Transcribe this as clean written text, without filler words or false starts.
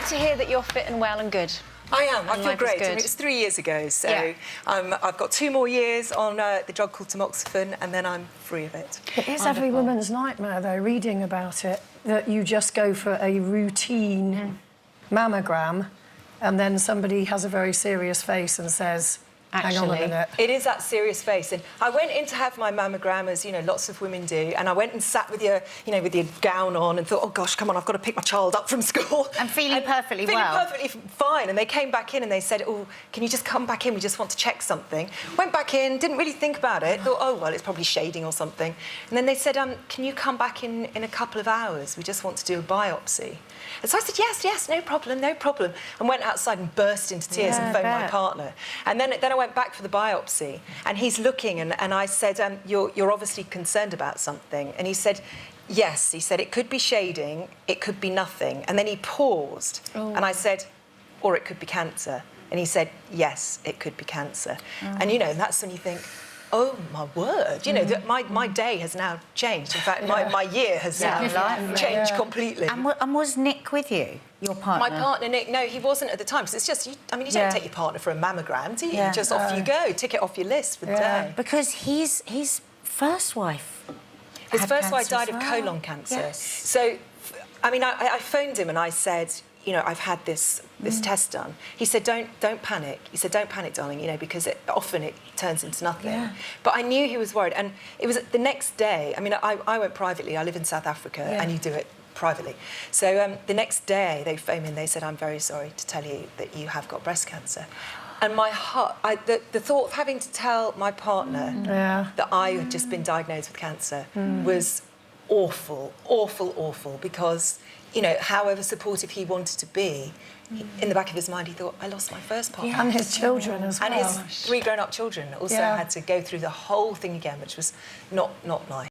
to hear that you're fit and well and good. I am. I feel great. Good. I mean, it's 3 years ago, so Yeah. I've got 2 more years on the drug called tamoxifen, and then I'm free of it. It is every woman's nightmare, though, reading about it, that you just go for a routine mammogram and then somebody has a very serious face and says, hang on a minute. It is that serious face. And I went in to have my mammogram, as, you know, lots of women do, and I went and sat with your, you know, with your gown on and thought, oh, gosh, come on, I've got to pick my child up from school. And feeling perfectly well. well. Feeling perfectly fine. And they came back in and they said, oh, can you just come back in? We just want to check something. Went back in, didn't really think about it, thought, oh, well, it's probably shading or something. And then they said, can you come back in a couple of hours? We just want to do a biopsy. And so I said, yes, no problem, no problem. And went outside and burst into tears and phoned my partner. And then I went back for the biopsy, and he's looking, and I said, you're obviously concerned about something. And he said, yes. He said, it could be shading, it could be nothing. And then he paused, and I said, or it could be cancer. And he said, yes, it could be cancer. And, you know, that's when you think, oh, my word, you know, my day has now changed. In fact, my year has now changed completely. And was Nick with you, your partner? My partner, Nick, no, he wasn't at the time, because it's just, you don't take your partner for a mammogram, do you? Yeah. Just off you go, tick it off your list for the day. Because his first wife His had first wife cancer died of as well. colon cancer. Yes. So, I mean, I phoned him and I said, you know, I've had this test done. He said, don't panic. He said, don't panic, darling, you know, because often it turns into nothing. Yeah. But I knew he was worried. And it was the next day, I mean, I went privately. I live in South Africa, and you do it privately. So the next day, they phoned me and they said, I'm very sorry to tell you that you have got breast cancer. And my heart, the thought of having to tell my partner that I had just been diagnosed with cancer was awful, awful, awful, because, you know, however supportive he wanted to be, in the back of his mind he thought, I lost my first partner. And his children as well. And his 3 grown-up children also had to go through the whole thing again, which was not nice.